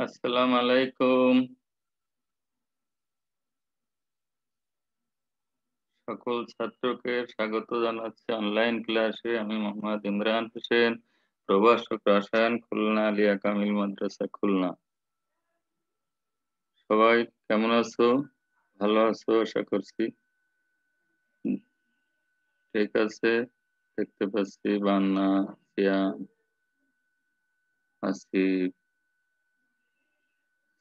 আসসালামু আলাইকুম। সকল ছাত্রকে স্বাগত জানাচ্ছি অনলাইন ক্লাসে। আমি মোহাম্মদ ইমরান হোসেন, প্রভাষক রসায়ন, খুলনা আলিয়া কামিল মাদ্রাসা, খুলনা। সবাই কেমন আছো? ভালো আছো আশা করছি। ঠিক আছে। দেখতে পাচ্ছি বান্না, সিয়াম, আসিফ,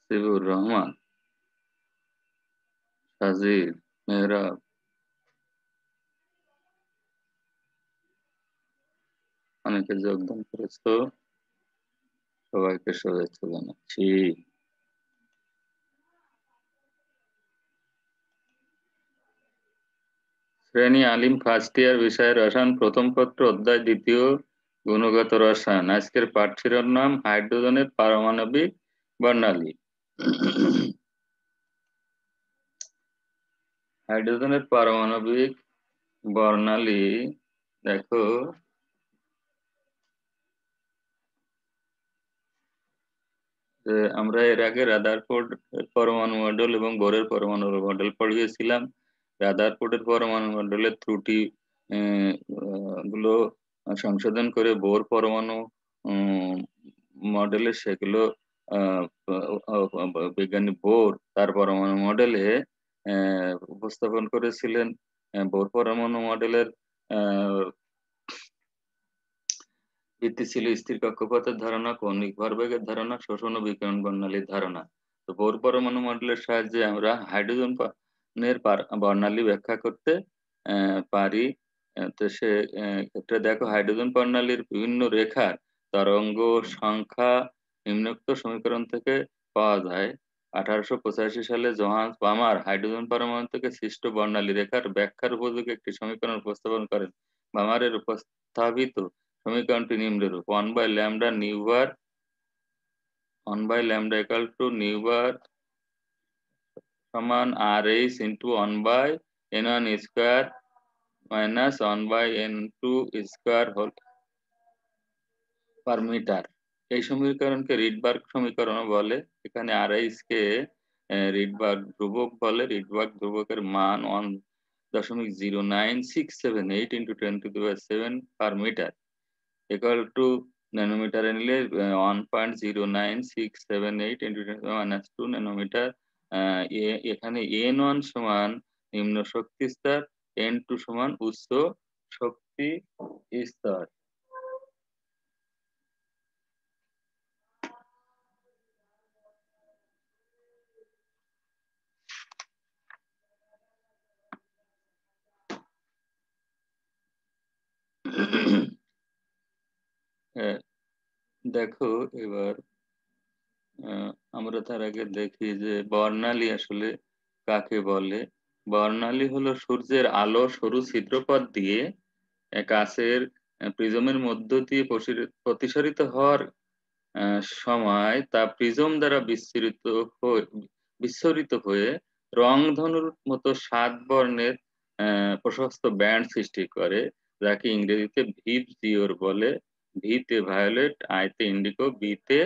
সিবুর রহমান, সাজিদ, মেহরাব, অনেকে যোগদান করেছো। সবাইকে শুভেচ্ছা জানাচ্ছি। শ্রেণী আলিম ফার্স্ট ইয়ার, বিষয় রসায়ন, প্রথম পত্র, অধ্যায় দ্বিতীয়, গুণগত রসায়ন। আজকের পাঠ শিরোনাম হাইড্রোজেনের পারমাণবিক বর্ণালী। হাইড্রোজেনের পারমাণবিক বর্ণালী দেখো, আমরা এর আগে রাদারফোর্ড পরমাণু মডেল এবং বোরের পরমাণু মডেল পড়িয়েছিলাম। রাদারফোর্ডের পরমাণু মডেলের ত্রুটি গুলো সংশোধন করে বোর পরমাণু মডেলে সেগুলো আহ, বিজ্ঞানী বোর তার পরমাণু মডেলে উপস্থাপন করেছিলেন। বোর পরমাণু মডেলের ভিত্তি ছিল স্থির কক্ষপথের ধারণা, কৌণিক ভরবেগের ধারণা, শোষণ ও বিকিরণ বর্ণালীর ধারণা। তো বোর পরমাণু মডেলের সাহায্যে আমরা হাইড্রোজেন বর্ণালী ব্যাখ্যা করতে পারি। তো সে ক্ষেত্রে দেখো, হাইড্রোজেন বর্ণালীর বিভিন্ন রেখার তরঙ্গ সংখ্যা নিম্নোক্ত সমীকরণ থেকে পাওয়া যায়। 1885 সালে জোহান্স বামার হাইড্রোজেন পরমাণু থেকে সৃষ্ট বর্ণালী রেখার ব্যাখ্যার উপযোগী একটি সমীকরণ উপস্থাপন করেন। বামারের উপস্থাপিত সমীকরণটি নিম্নরূপ: 1/λ nu bar, 1/λ equal to nu bar সমান RH into 1/n1 square minus 1/n2 স্কোয়ার হোল পার মিটার। এই সমীকরণকে রিডবার্গ সমীকরণ বলে। এখানে RH কে রিডবার্গ ধ্রুবক বলে। রিডবার্গ ধ্রুবকের মান 1.09678 into 10⁷ per metre equal to ন্যানোমিটারে নিলে 1.09678 ইন্টু 10⁻² ন্যানোমিটার। এখানে n1 সমান নিম্ন শক্তি স্তর, n2 সমান উচ্চ শক্তি স্তর। দেখো এবার আমরা তার আগে দেখি যে বর্ণালী আসলে কাকে বলে। বর্ণালী হলো সূর্যের আলো সরু ছিদ্রপথ দিয়ে কাচের প্রিজমের মধ্য দিয়ে প্রতিসরিত হওয়ার সময় তা প্রিজম দ্বারা বিচ্ছুরিত হয়ে রংধনুর মতো 7 বর্ণের প্রশস্ত ব্যান্ড সৃষ্টি করে, যাকে ইংরেজিতে ভিভ জিওর বলে। ভিতে ভায়োলেট, আইতে ইন্ডিগো, বিতে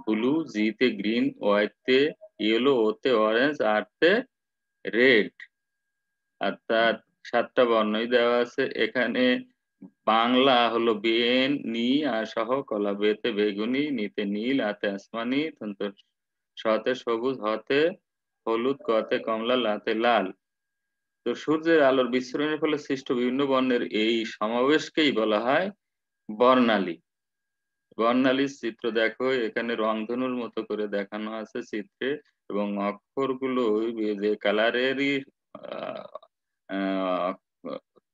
ব্লু, জিতে গ্রিন, ওয়াইতে ইয়েলো, ওতে অরেঞ্জ, আরতে রেড। অর্থাৎ 7টা বর্ণই দেওয়া আছে এখানে। বাংলা হলো বেন, নি আর সহ কলা, বেতে বেগুনি, নিতে নীল, আতে আসমানি, সতে সবুজ, হতে হলুদ, কতে কমলা, লাতে লাল। তো সূর্যের আলোর বিচ্ছুরণের ফলে সৃষ্ট বিভিন্ন বর্ণের এই সমাবেশকেই বলা হয় বর্ণালী। বর্ণালীর চিত্র দেখো, এখানে রংধনুর মতো করে দেখানো আছে চিত্রে, এবং অক্ষরগুলো যে কালারেরই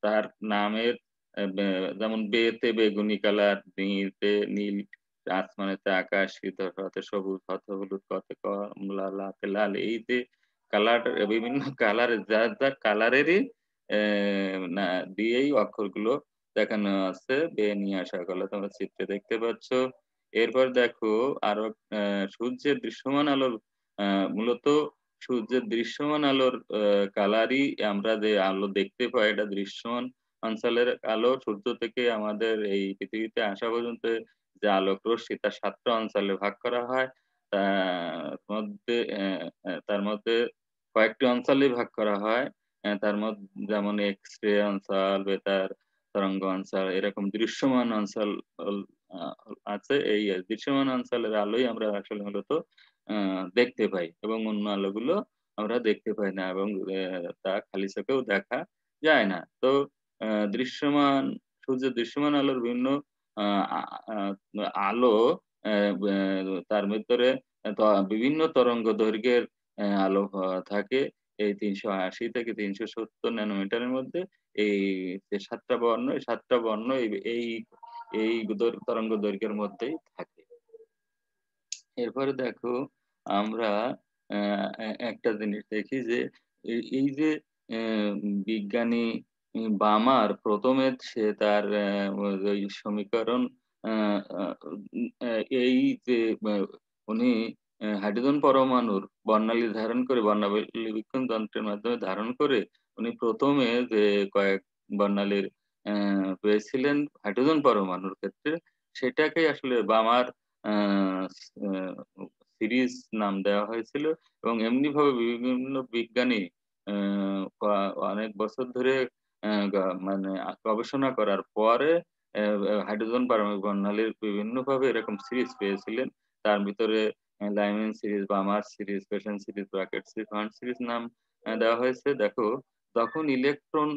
তার নামের যেমন বেতে বেগুনি কালার, নীলতে নীল, আসমানেতে আকাশ, হতে সবুজ, হতে হলুদ, কতে কমলা, লাতে লাল, এই যে কালার, বিভিন্ন কালার, যার যার কালারেরই না দিয়েই অক্ষরগুলো দেখানো আছে। বে নিয়ে আসা গেল, তোমরা চিত্রে দেখতে পাচ্ছ। এরপর দেখো আরো সূর্যের দৃশ্যমান আলোর মূলত সূর্যের দৃশ্যমান আলোর কালারই, আমরা যে আলো দেখতে পাই এটা দৃশ্যমান অঞ্চলের আলো। সূর্য থেকে আমাদের এই পৃথিবীতে আসা পর্যন্ত যে আলোক রশ্মি তা 7টা অঞ্চলে ভাগ করা হয়। তার মধ্যে কয়েকটি অঞ্চলে ভাগ করা হয়। তার যেমন এক্স-রে অঞ্চল, বেতার তরঙ্গ অঞ্চল, এরকম দৃশ্যমান অঞ্চল অল আ আছে। এই দৃশ্যমান অঞ্চলের আলোই আমরা আসলে মূলত আ দেখতে পাই এবং অন্য আলোগুলো আমরা দেখতে পাই না এবং তা খালি চোখেও দেখা যায় না। তো আ দৃশ্যমান সূর্যের দৃশ্যমান আলোর বিভিন্ন আ আ আ আলো অ্যা ব্যা তার ভেতরে ত বিভিন্ন তরঙ্গ দৈর্ঘ্যের আলো থাকে। এই ৩৮০ থেকে ৩৭০ ন্যানোমিটারের মধ্যে এই যে ৭ টা বর্ণ, এই ৭ টা বর্ণ এই এই তরঙ্গ দৈর্ঘ্যের মধ্যেই থাকে। এরপরে দেখো আমরা অ্যা একটা জিনিস দেখি যে এই যে বিজ্ঞানী বামার ১ম এ সে তার ওই সমীকরণ আ আ এই যে উনি হাইড্রোজেন পরমাণুর বর্ণালী ধারণ করে বর্ণালীবীক্ষণ যন্ত্রের মাধ্যমে ধারণ করে উনি ১ম এ যে কয়েক বর্ণালীর পেয়েছিলেন হাইড্রোজেন পরমাণুর ক্ষেত্রে সেটাকেই আসলে বামার আ আ সিরিজ নাম দেওয়া হয়েছিল এবং এমনিভাবে বিভিন্ন বিজ্ঞানী আ অনেক বছর ধরে মানে গবেষণা করার পরে হাইড্রোজেন পারমাণবিক বর্ণালীর বিভিন্নভাবে এরকম সিরিজ পেয়েছিলেন। তার ভিতরে Lyman series, Balmer series, Paschen series, Brackett series, ফার্ন সিরিজ নাম দেওয়া হয়েছে। দেখো, যখন ইলেকট্রন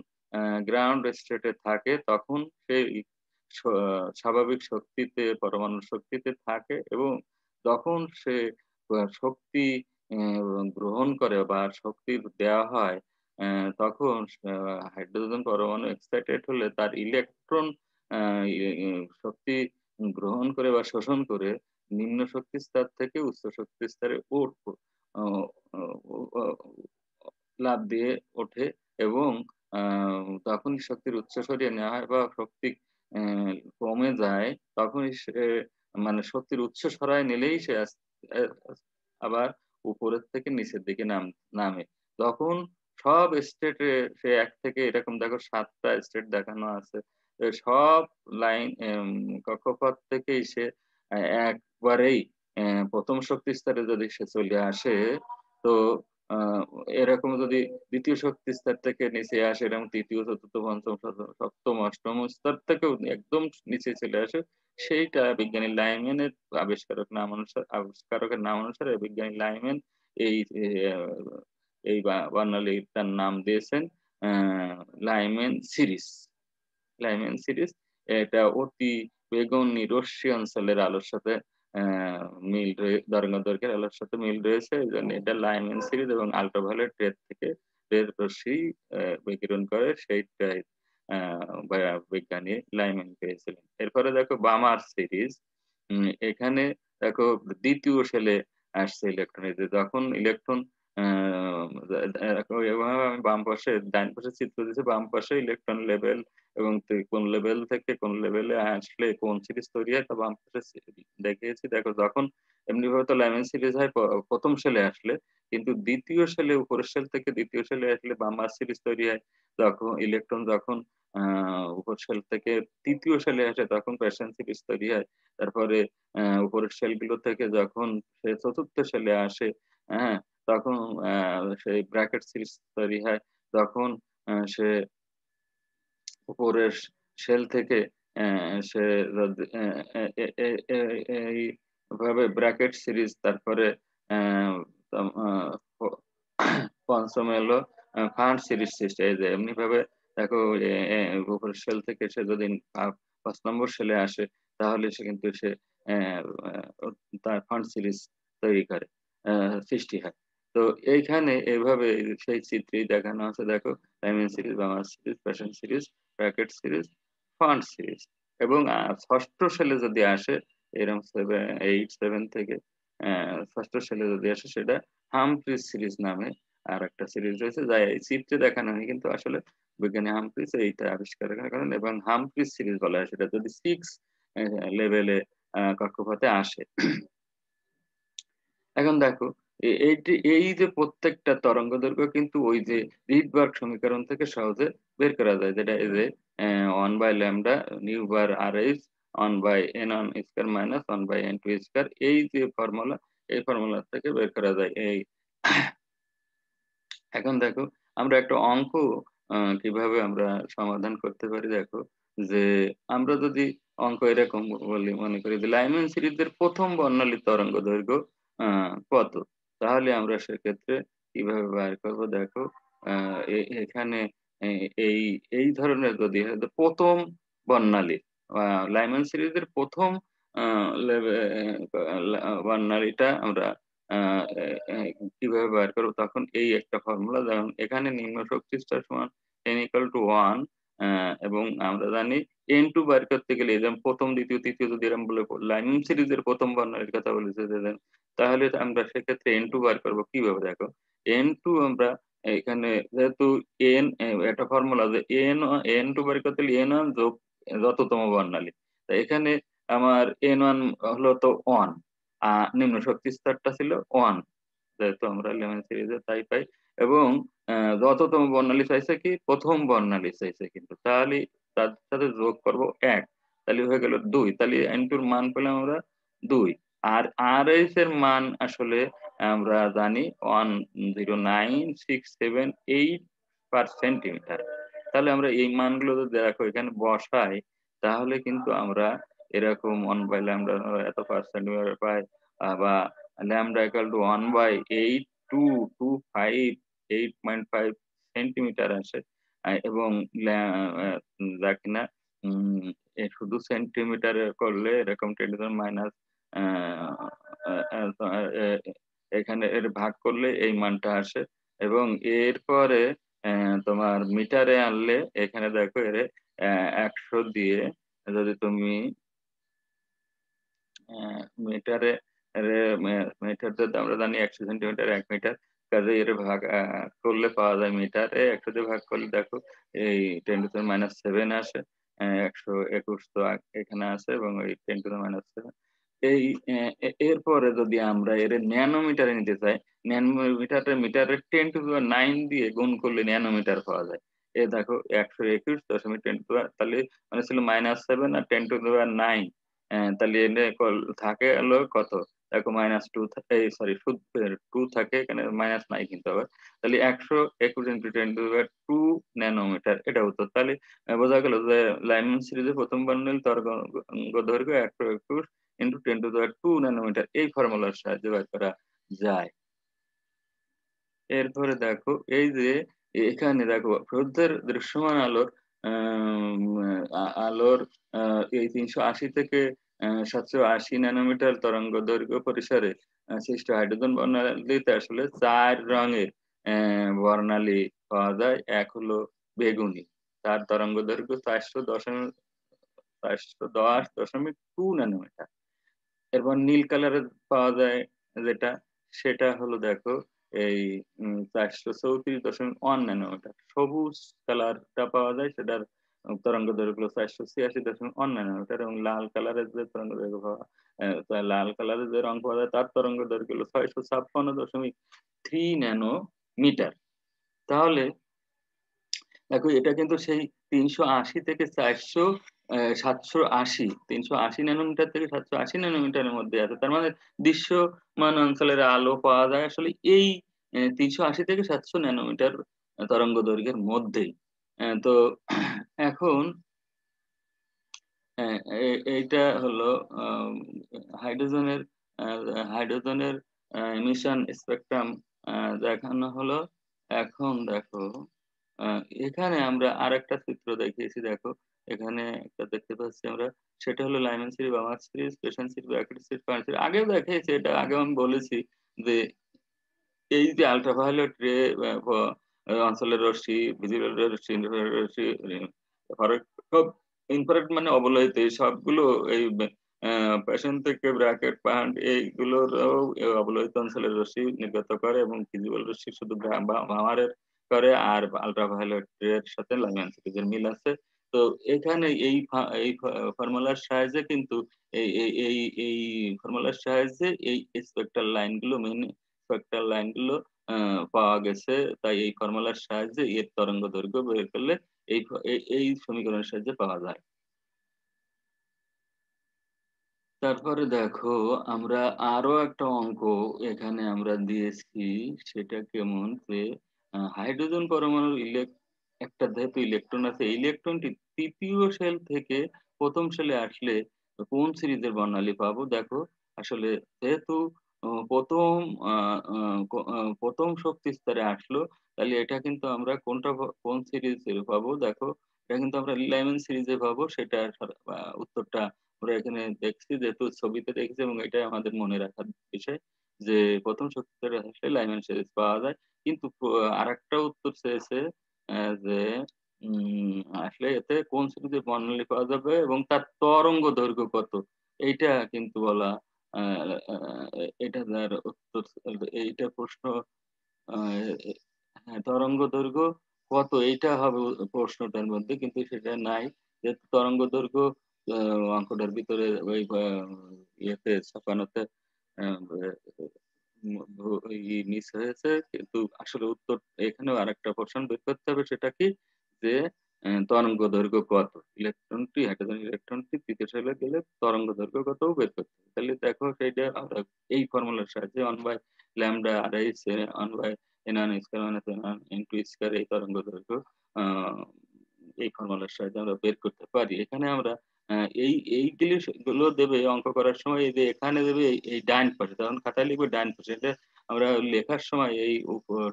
গ্রাউন্ড স্টেট এ থাকে তখন সেই স স্বাভাবিক শক্তিতে পরমাণুর শক্তিতে থাকে এবং যখন সে শক্তি গ্রহণ করে বা শক্তি দেওয়া হয় তখন হাইড্রোজেন পরমাণু এক্সাইটেড হলে তার ইলেকট্রন আ ই ই শক্তি গ্রহণ করে বা শোষণ করে নিম্ন শক্তি স্তর থেকে উচ্চ শক্তি স্তরে অ অ অ লাফ দিয়ে ওঠে এবং আ তখনই শক্তির উৎস সরিয়ে নেওয়া হয় বা শক্তি অ্যা কমে যায়, তখনই সে মানে শক্তির উৎস সরায় নিলেই সে অ্যা আবার উপরের থেকে নিচের দিকে নামে। তখন সব স্টেটে সে ১ থেকে এরকম দেখো ৭ টা স্টেট দেখানো আছে। সব লাইন কক্ষপথ থেকেই সে অ্যা একবারেই ১ম শক্তি স্তরে যদি সে চলে আসে, তো আ এরকম যদি ২য় শক্তি স্তর থেকে নিচে আসে, এরকম ৩য়, ৪র্থ, ৫ম, ৭ম, ৮ম স্তর থেকেও একদম নিচে চলে আসে, সেইটা বিজ্ঞানী লাইম্যানের আবিষ্কারকের নাম অনুসারে বিজ্ঞানী লাইম্যান এই এ আ এই বর্ণালীটার নাম দিয়েছেন আ লাইম্যান সিরিজ। লাইম্যান সিরিজ এটা অতি বেগুনি রশ্মি অঞ্চলের আলোর সাথে অ্যা মিল তরঙ্গদৈর্ঘ্যের আলোর সাথে মিল রয়েছে। এজন্য এটা লাইম্যান সিরিজ এবং আল্ট্রাভায়োলেট রে থেকে রশ্মি বিকিরণ করে সেইটাই আ বা বিজ্ঞানী লাইম্যান পেয়েছিলেন। এরপরে দেখো বামার সিরিজ। এখানে দেখো ২য় শেলে আসছে ইলেকট্রন। এই যে যখন ইলেকট্রন আ এভাবে আমি বাম পাশে ডাইন পাশে চিত্র দিয়েছি। বাম পাশে ইলেকট্রন লেভেল এবং কোন লেভেল থেকে কোন লেভেলে আসলে কোন সিরিজ তৈরি হয় তা বাম পাশে দেখিয়েছি। দেখো, যখন এমনিভাবে তো লাইম্যান সিরিজ হয় ১ম শেলে আসলে। কিন্তু ২য় শেলে উপরের শেল থেকে ২য় শেলে আসলে বামার সিরিজ তৈরি হয়। ইলেকট্রন যখন আ উপর শেল থেকে ৩য় শেলে আসে তখন প্যাশন সিরিজ তৈরি হয়। তারপরে উপরের শেলগুলো থেকে যখন সে ৪র্থ শেলে আসে, হ্যাঁ? তখন আ সেই ব্র্যাকেট সিরিজ তৈরি হয়। তখন সে উপরের শেল থেকে সে যদি এ এ এ এ এ এইভাবে ব্র্যাকেট সিরিজ, তারপরে অ্যা তম আ প ৫ম এলো ফান্ড সিরিজ সৃষ্টি। এই যে এমনিভাবে দেখো এ এ উপরের শেল থেকে সে যদি ৫ নম্বর শেলে আসে তাহলে সে কিন্তু সে অ্যা আ তার ফান্ড সিরিজ তৈরি করে, সৃষ্টি হয়। তো এইখানে এভাবে সেই চিত্রেই দেখানো আছে দেখো, diamond series, Balmer series, Paschen series, Brackett series, Pfund series এবং ৬ষ্ঠ সেলে যদি আসে এরকম ৮, ৭ থেকে ৬ষ্ঠ সেলে যদি আসে সেটা হামফ্রিজ সিরিজ নামে আরেকটা সিরিজ রয়েছে, যা এই চিত্রে দেখানো হয় কিন্তু আসলে বিজ্ঞানী হামফ্রিজ এইটা আবিষ্কার করেন এবং হামফ্রিজ সিরিজ বলা হয় সেটা যদি 6 লেভেলে কক্ষপথে আসে। এখন দেখো এই যে প্রত্যেকটা তরঙ্গদৈর্ঘ্য কিন্তু ওই যে রিডবার্গ সমীকরণ থেকে সহজে বের করা যায়। যেটা এই যে 1 by lambda nu bar R H 1 by n1 square minus 1 by n2 square, এই যে ফর্মুলা, এই ফর্মুলা থেকে বের করা যায়। এখন দেখো আমরা একটা অঙ্ক কিভাবে আমরা সমাধান করতে পারি দেখো, যে আমরা যদি অঙ্ক এরকম বলি, মনে করি যে লাইম্যান সিরিজের প্রথম বর্ণালীর তরঙ্গ দৈর্ঘ্য কত, তাহলে আমরা সেক্ষেত্রে কিভাবে বার করব দেখো। এখানে এই এই ধরনের যদি হয় যে প্রথম বর্ণালী লাইম্যান সিরিজের প্রথম বর্ণালীটা আমরা আহ, আহ, কিভাবে বার করবো, তখন এই একটা ফর্মুলা, যেমন এখানে নিম্ন শক্তি স্তর সমান n = 1, এবং আমরা জানি n2 বার করতে গেলে যেমন প্রথম দ্বিতীয় তৃতীয় যদি এরকম বলে লাইন সিরিজের প্রথম বর্ণালীর কথা বলেছে যে তাহলে আমরা সেক্ষেত্রে n2 বার করবো কিভাবে দেখো। n2 আমরা এখানে যেহেতু n একটা ফর্মুলা যে n2 বার করতে গেলে n1 যোগ যততম বর্ণালী, তা এখানে আমার n1 হলো তো 1, নিম্ন শক্তি স্তরটা ছিল 1, যেহেতু আমরা লেমন সিরিজে তাই পাই। এবং যততম বর্ণালী চাইছে কি প্রথম বর্ণালী চাইছে, কিন্তু তাহলে তার সাথে যোগ করব 1, তাহলে হয়ে গেল 2, তাহলে n2 এর মান পেলাম আমরা 2। আর rh এর মান আসলে আমরা জানি 109,678 পার সেন্টিমিটার। তাহলে আমরা এই মানগুলো যদি দেখো এখানে বসাই, তাহলে কিন্তু আমরা এরকম 1/λ এত পার সেন্টিমিটার পাই, বা λ = 1/8225 সেন্টিমিটার আসে। এবং যা কিনা শুধু সেন্টিমিটারে করলে এরকম 10⁻⁻, এখানে এর ভাগ করলে এই মানটা আসে। এবং এরপরে তোমার মিটারে আনলে এখানে দেখো এর 100 দিয়ে যদি তুমি মিটারে মিটার যদি আমরা জানি 100 সেন্টিমিটার 1 মিটার, কাজে এর ভাগ করলে পাওয়া যায় মিটারে 100 দিয়ে ভাগ করলে দেখো এই 10⁻⁷ আসে। 121 তো এখানে আছে এবং ওই 10⁻⁷। এই এরপরে যদি আমরা এর ন্যানোমিটারে নিতে চাই, ন্যানোমিটারে মিটারে 10⁹ দিয়ে গুণ করলে ন্যানোমিটার পাওয়া যায়। দেখো 121.10, তাহলে মানে ছিল -7 আর 10⁹ তাহলে এনে থাকে হলো কত দেখো -2, এই সরি টু থাকে এখানে, মাইনাস নাই কিন্তু আবার। তাহলে 121 × 10⁻² এটা উত্তর। তাহলে বোঝা গেল যে লাইমন সিরিজের প্রথম বর্ণিল তরঙ্গ দৈর্ঘ্য 121 × 10⁻² এই ফর্মুলার সাহায্যে বের করা যায়। এরপরে দেখো এই যে এখানে দেখো সূর্যের দৃশ্যমান আলোর আলোর এই 380 থেকে 780 ন্যানোমিটার তরঙ্গ দৈর্ঘ্য পরিসরে সৃষ্ট হাইড্রোজেন বর্ণালীতে আসলে 4 রঙের বর্ণালী পাওয়া যায়। এক হলো বেগুনি, তার তরঙ্গ দৈর্ঘ্য 410.2 ন্যানোমিটার। এরপর নীল কালারের পাওয়া যায় যেটা, সেটা হলো দেখো এই 434.1 ন্যানোমিটার। সবুজ কালারটা পাওয়া যায়, সেটার তরঙ্গ দৈর্ঘ্য 486.1 ন্যানোমিটার। এবং লাল কালারের যে তরঙ্গ দৈর্ঘ্য পাওয়া লাল কালারের যে রং পাওয়া যায় তার তরঙ্গ দৈর্ঘ্য হলো 656.3 ন্যানোমিটার। তাহলে দেখো এটা কিন্তু সেই 380 থেকে 400 780, 380 ন্যানোমিটার থেকে 780 ন্যানোমিটারের মধ্যে আছে। তার মানে দৃশ্যমান অঞ্চলের আলো পাওয়া যায় আসলে এই 380 থেকে 700 ন্যানোমিটার তরঙ্গ দৈর্ঘ্যের মধ্যেই। তো এখন এইটা হলো আম হাইড্রোজেনের আ হাইড্রোজেনের এমিশন স্পেকট্রাম দেখানো হলো। এখন দেখো আ এখানে আমরা আরেকটা চিত্র দেখিয়েছি দেখো। এখানে একটা দেখতে পাচ্ছি আমরা, সেটা হলো Lyman series, Balmer series, Paschen series, Brackett series, পানি সিরিজ। আগেও দেখিয়েছি, এটা আগেও আমি বলেছি যে এই যে আল্ট্রাভায়োলেট রে অঞ্চলের রশ্মি, ভিজিবল রশ্মি, ইনফ্রারেড রশ্মি, সব ইনফ্রারেড মানে অবলোহিত, এই সবগুলো এই প্যাশন থেকে ব্র্যাকেট পান্ড এইগুলোরও অবলোহিত অঞ্চলের রশ্মি নির্গত করে এবং ভিজিবল রশ্মি শুধু ভামারের করে। আর আল্ট্রাভায়োলেট এর সাথে লাইম্যান সিরিজের মিল আছে। তো এখানে এই ফর্মুলার সাহায্যে কিন্তু এই ফর্মুলার সাহায্যে এই স্পেকট্রাল লাইনগুলো স্পেকট্রাল লাইনগুলো পাওয়া গেছে। তাই এই ফর্মুলার সাহায্যে এর তরঙ্গ দৈর্ঘ্য বের করলে এই সমীকরণের সাহায্যে পাওয়া যায়। তারপরে দেখো আমরা আরো একটা অঙ্ক এখানে আমরা দিয়েছি, সেটা কেমন যে হাইড্রোজেন পরমাণুর একটা যেহেতু ইলেকট্রন আছে, এই ইলেকট্রনটি তৃতীয় শেল থেকে প্রথম শেলে আসলে কোন সিরিজের বর্ণালী পাবো? দেখো আসলে যেহেতু প্রথম প্রথম শক্তি স্তরে আসলো, তাহলে এটা কিন্তু আমরা কোন সিরিজে পাবো? দেখো এটা কিন্তু আমরা লিলাইমেন সিরিজে পাবো। সেটা উত্তরটা আমরা এখানে দেখছি, যেহেতু ছবিতে দেখছি, এবং এটা আমাদের মনে রাখার বিষয় যে প্রথম সত্যিকারে আসলে লাইম্যান সিরিজ পাওয়া যায়। কিন্তু আরেকটা উত্তর চেয়েছে যে আসলে এতে কোন সিরিজের বর্ণালী পাওয়া যাবে এবং তার তরঙ্গ দৈর্ঘ্য কত, এইটা কিন্তু বলা। এটা তার উত্তর, এইটা প্রশ্ন। হ্যাঁ, তরঙ্গ দৈর্ঘ্য কত এইটা হবে প্রশ্নটার মধ্যে, কিন্তু সেটা নাই। যেহেতু তরঙ্গ দৈর্ঘ্য অঙ্কটার ভিতরে ওই ইয়েতে ছাপানোতে মিস হয়েছে, কিন্তু আসলে উত্তর এখানেও আরেকটা পোর্শন বের করতে হবে। সেটা কি যে তরঙ্গ দৈর্ঘ্য কত, হাইড্রোজেন ইলেকট্রনটি তৃতীয় শেলে গেলে তরঙ্গ দৈর্ঘ্য কত বের করতে হবে। তাহলে দেখো সেইটা আমরা এই ফর্মুলার সাহায্যে 1/λ RIC 1/n1² n2² এই তরঙ্গ দৈর্ঘ্য আহ এই ফর্মুলার সাহায্যে আমরা বের করতে পারি। এখানে আমরা এইগুলি গুলো দেবে অঙ্ক করার সময়, এই যে এখানে দেবে এই ডাইন পাশে, তখন খাতায় লিখবে ডাইন পাশে। এটা আমরা লেখার সময় এই উপর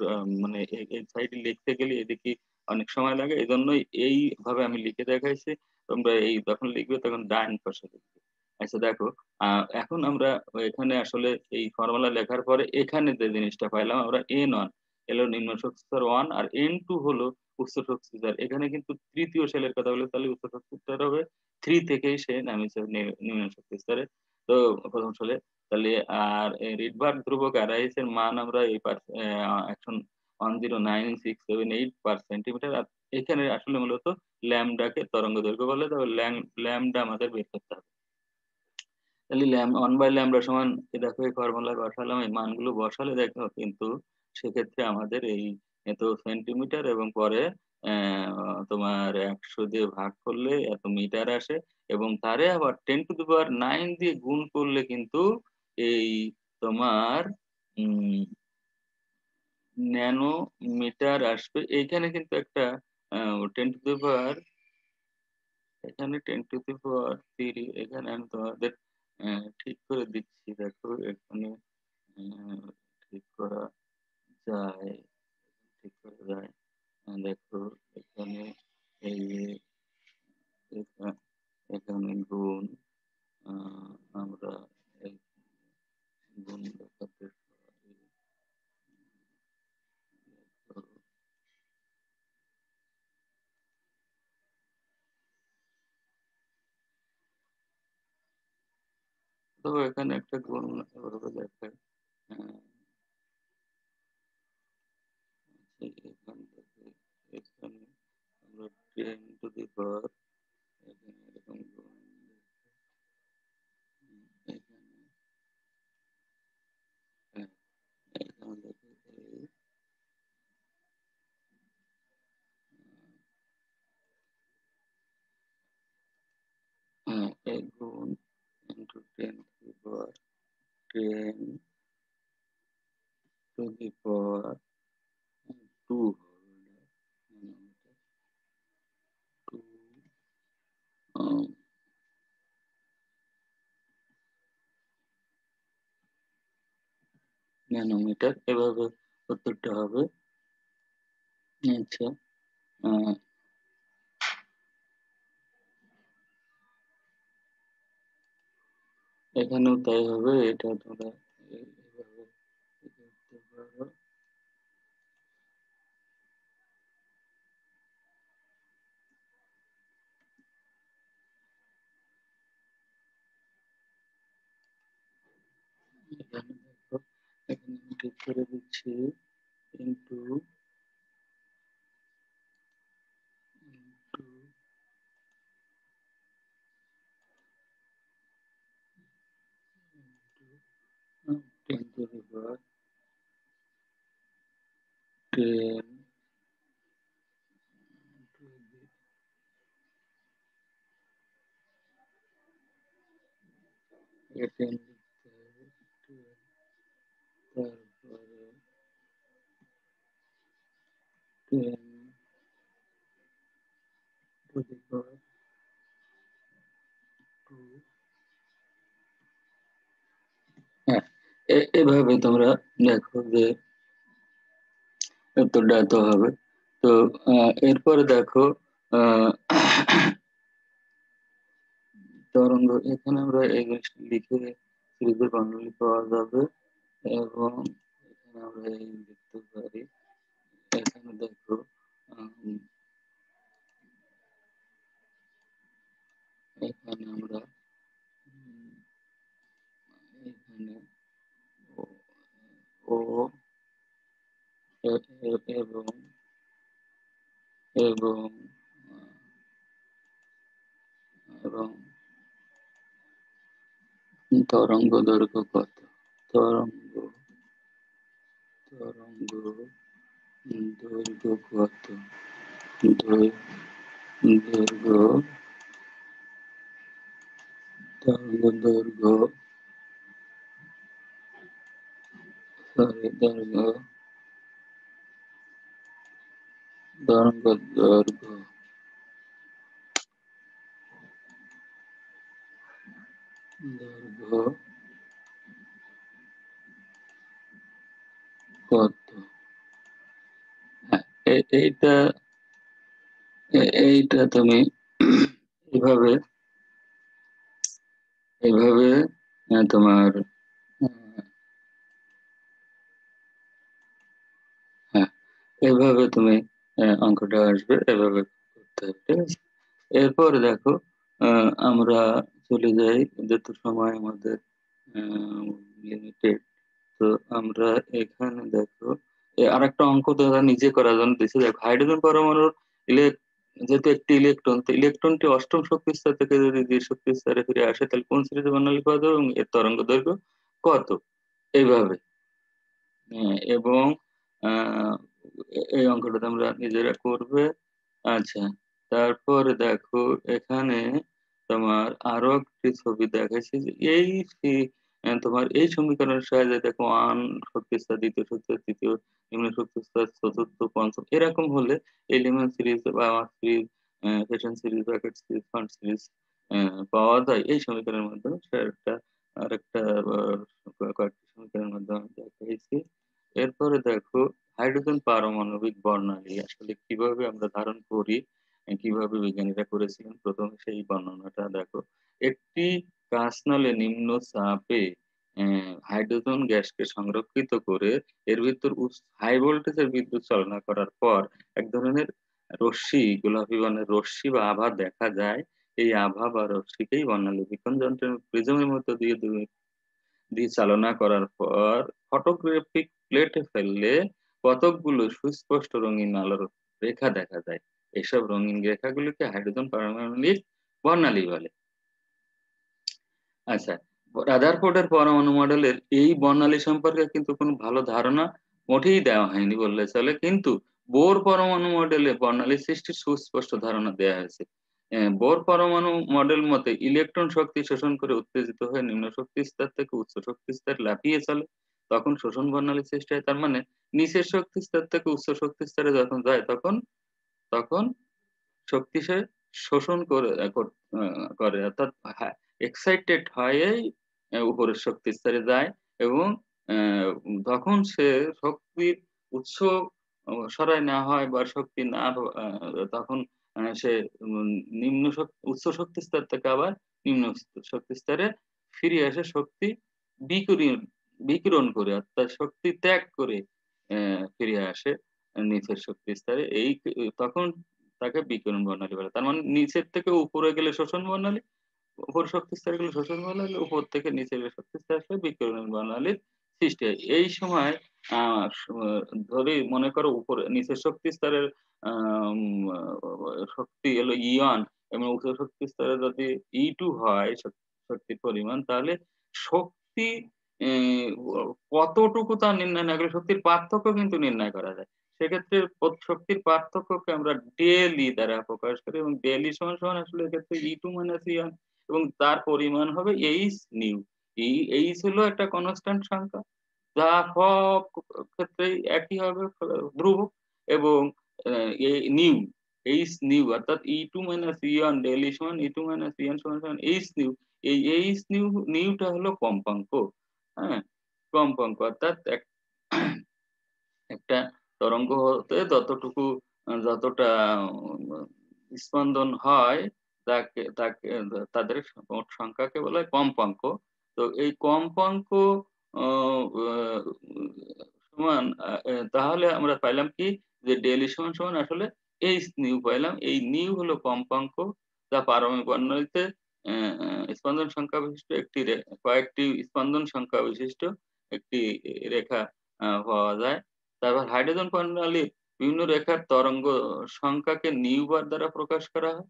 মানে এই সাইডে লিখতে গেলে এদিকে অনেক সময় লাগে, এই জন্যই এইভাবে আমি লিখে দেখাইছি। তোমরা এই যখন লিখবে তখন ডাইন পাশে লিখবে। আচ্ছা দেখো, এখন আমরা এখানে আসলে এই ফর্মুলা লেখার পরে এখানে যে জিনিসটা পাইলাম আমরা N1 এলো নিম্ন শক্তি স্তর 1 আর N2 হলো উচ্চ শক্তি স্তর। এখানে কিন্তু তৃতীয় শেলের কথা বলে, তাহলে উচ্চ শক্তি স্তর হবে 3 থেকেই সে নামিয়েছে নিম্ন শক্তি স্তরে। তো প্রথম শেলে তাহলে আর রিডবার্গ ধ্রুবক আরআইএস এর মান আমরা এই এখন 1096778 আর এখানে আসলে মূলত ল্যামডাকে তরঙ্গ দৈর্ঘ্য বলে। তবে ল্যামডা আমাদের বের করতে হবে। তাহলে 1/λ সমান, দেখো এই ফর্মুলা বসালাম, এই মানগুলো বসালে দেখো কিন্তু সেক্ষেত্রে আমাদের এই এত সেন্টিমিটার এবং পরে তোমার 100 দিয়ে ভাগ করলে এত মিটার আসে, এবং তারে আবার 10⁹ দিয়ে গুণ করলে কিন্তু এই তোমার উম ন্যানো মিটার আসবে। এইখানে কিন্তু একটা 10⁻, এখানে 10⁻³ এখানে আমি তোমাদের ঠিক করে দিচ্ছি। দেখো এখানে আহ, ঠিক করা যায়, ঠিক করা যায়। দেখো এখানে এই যে এখানে গুণ, আমরা এই গুণ দেখাতে পারি। দেখো, তো এখানে একটা গুণ এভাবে দেখায়। আহ, এখান থেকে এখানে আমরা 10⁻, এখানে এরকম গুণ, এখানে হ্যাঁ, এখানে দেখো এই এক গুণ ইন্টু 10⁻², ন্যানোমিটার এভাবে উত্তরটা হবে। আচ্ছা, আহ, এখানেও তাই হবে। এটা তোমরা এইভাবে দেখতে পারো। এখানে দেখো, এখানে আমি ঠিক করে দিচ্ছি ইন্টু ইন্টু 10⁻10 10 লিখতে হবে, 12, তারপরে 10 to the power 2। হ্যাঁ, এভাবে তোমরা দেখো যে উত্তরটা এত হবে। তো এরপরে দেখো আহ, তরঙ্গ, এখানে আমরা এই জিনিসটা লিখে সিরিজের বর্ণালী পাওয়া যাবে, এবং এখানে আমরা এই লিখতে পারি। এখানে দেখো উম, এখানে আমরা এখানে ও ও এবং এবং এবং তরঙ্গ দৈর্ঘ্য কত, তরঙ্গ তরঙ্গ দৈর্ঘ্য কত, দৈর্ঘ্য তরঙ্গ দৈর্ঘ্য দৈর্ঘ্য তরঙ্গ দৈর্ঘ্য দৈর্ঘ্য কত। হ্যাঁ, এইটা এইটা তুমি এভাবে এভাবে তোমার হ্যাঁ, এভাবে তুমি অঙ্কটা আসবে, এভাবে করতে হবে, ঠিক আছে। এরপর দেখো আমরা চলে যাই, যেহেতু সময় আমাদের লিমিটেড। তো আমরা এখানে দেখো আরেকটা অঙ্ক তারা নিজে করার জন্য দিচ্ছে। দেখো হাইড্রোজেন পরমাণুর যেহেতু একটি ইলেকট্রন, তো ইলেকট্রনটি অষ্টম শক্তি স্তর থেকে যদি দ্বিতীয় শক্তি স্তরে ফিরে আসে, তাহলে কোন সিরিজে বর্ণালী পাওয়া যাবে এবং এর তরঙ্গ দৈর্ঘ্য কত, এইভাবে। এবং আহ, এই অঙ্কটা তোমরা নিজেরা করবে। আচ্ছা, তারপরে দেখো এখানে তোমার আরো একটি ছবি দেখাচ্ছি যে তোমার এই সমীকরণের সাহায্যে দেখো ওয়ান শক্তি স্তর, দ্বিতীয় শক্তি স্তর, তৃতীয় নিম্ন শক্তি স্তর, চতুর্থ, পঞ্চম, এরকম হলে এলিমেন্ট সিরিজ বা series, fashion series, Brackett series, Pfund series পাওয়া যায় এই সমীকরণের মাধ্যমে। সেটা একটা আরেকটা কয়েকটি সমীকরণের মাধ্যমে দেখাইছি। এরপরে দেখো হাইড্রোজেন পারমাণবিক বর্ণালী আসলে কিভাবে আমরা ধারণ করি, কিভাবে বিজ্ঞানীরা করেছিলেন, প্রথমে সেই বর্ণনাটা দেখো। একটি কাঁচনলে নিম্ন চাপে হাইড্রোজেন গ্যাসকে সংরক্ষিত করে এর ভিতর হাই ভোল্টেজের বিদ্যুৎ চালনা করার পর এক ধরনের রশ্মি, গোলাপি বর্ণের রশ্মি বা আভা দেখা যায়। এই আভা বা রশ্মিকেই বর্ণালী বীক্ষণ যন্ত্রের প্রিজমের মধ্যে দিয়ে দিয়ে চালনা করার পর ফটোগ্রাফিক প্লেটে ফেললে কতকগুলো সুস্পষ্ট রঙিন আলোর রেখা দেখা যায়। এসব রঙিন রেখাগুলিকে হাইড্রোজেন পারমাণবিক বর্ণালী বলে। আচ্ছা, রাদারফোর্ডের পরমাণু মডেলের এই বর্ণালী সম্পর্কে কিন্তু কোনো ভালো ধারণা মোটেই দেওয়া হয়নি বললে চলে, কিন্তু বোর পরমাণু মডেলে বর্ণালী সৃষ্টির সুস্পষ্ট ধারণা দেওয়া হয়েছে। বোর পরমাণু মডেল মতে ইলেকট্রন শক্তি শোষণ করে উত্তেজিত হয়ে নিম্ন শক্তি স্তর থেকে উচ্চ শক্তি স্তর লাফিয়ে চলে, তখন শোষণ বর্ণালী সৃষ্টি হয়। তার মানে নিচের শক্তি স্তর থেকে উচ্চ শক্তি স্তরে যখন যায়, তখন তখন শক্তি সে শোষণ করে, অর্থাৎ এক্সাইটেড হয়ে উপরের শক্তি স্তরে যায়, এবং তখন সে শক্তির উৎস সরায় না হয় বা শক্তি না তখন সে উচ্চ শক্তি স্তর থেকে আবার নিম্ন শক্তি স্তরে ফিরে আসে, শক্তি বিকিরণ বিকিরণ করে, অর্থাৎ শক্তি ত্যাগ করে ফিরে আসে নিচের শক্তি স্তরে। তখন তাকে বিকিরণ বর্ণালী বলে। তার মানে নিচের থেকে উপরে গেলে শোষণ বর্ণালী, উপর শক্তি স্তরে গেলে শোষণ বর্ণালী, উপর থেকে নিচে গেলে শক্তি স্তরে আসলে বিকিরণ বর্ণালীর সৃষ্টি হয়। এই সময় ধরি মনে করো উপরে নিচের শক্তি স্তরের শক্তি হলো ই1 এবং উচ্চ শক্তি স্তরে যদি ই2 হয় শক্তির পরিমাণ, তাহলে শক্তি কতটুকু তা নির্ণয় না করে শক্তির পার্থক্য কিন্তু নির্ণয় করা যায়। সেক্ষেত্রে শক্তির পার্থক্যকে আমরা ডেলি দ্বারা প্রকাশ করি, এবং ডেলি সমান সমান আসলে এক্ষেত্রে ই2 মাইনাস ই1, এবং তার পরিমাণ হবে এইচ নিউ। এইচ হলো একটা কনস্ট্যান্ট সংখ্যা। যা সব ক্ষেত্রেই একই হবে, ধ্রুব। এবং আ এ নিউ, এইচ নিউ অর্থাৎ E2 E1 del E সমান E2 E1 সমান এইচ নিউ। এই এইচ নিউটা হলো কম্পাঙ্ক। হ্যাঁ? কম্পাঙ্ক অর্থাৎ একটা তরঙ্গ হতে যতটা স্পন্দন হয় তাকে তাদের মোট সংখ্যাকে বলা হয় কম্পাঙ্ক। তো এই কম্পাঙ্ক অ আ সমান তাহলে আমরা পাইলাম কি যে ডেল ই সমান আসলে এইচ নিউ পাইলাম। এই নিউ হলো কম্পাঙ্ক যা পারমাণবিক বর্ণালীতে স্পন্দন সংখ্যা বিশিষ্ট কয়েকটি স্পন্দন সংখ্যা বিশিষ্ট একটি রেখা পাওয়া যায়। তারপর হাইড্রোজেন বর্ণালীর বিভিন্ন রেখার তরঙ্গ সংখ্যাকে নিউ বার দ্বারা প্রকাশ করা হয়।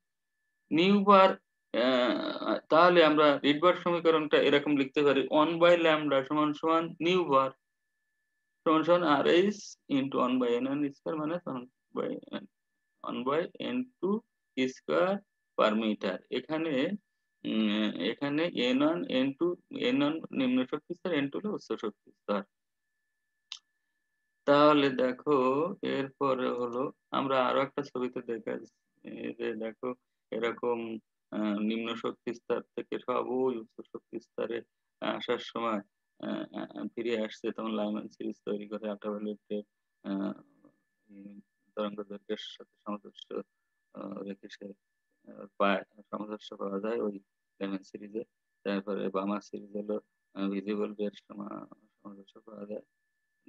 নিউ বার তাহলে আমরা রিডবার সমীকরণটা এরকম লিখতে পারি 1/λ সমান নিউ বার RH ইনটু 1/n স্কয়ার মানে 1/n2 স্কয়ার পার মিটার। এখানে N1 N2 N1 নিম্ন শক্তি স্তর, N2 হলো উচ্চ শক্তি স্তর। তাহলে দেখো এরপরে হলো আমরা আরো একটা ছবিতে এই যে দেখো এরকম নিম্ন শক্তি স্তর থেকে সব ওই উচ্চ শক্তি স্তরে আসার সময় ফিরে আসছে তখন লাইম্যান সিরিজ তৈরি করে আল্ট্রাভায়োলেটের তরঙ্গ দৈর্ঘ্যের সাথে সামঞ্জস্য রেখে সে পায়, সামঞ্জস্য পাওয়া যায় ওই লাইম্যান সিরিজে। তারপরে বার্মা সিরিজ হলো ভিজিবল বের সামঞ্জস্য পাওয়া যায়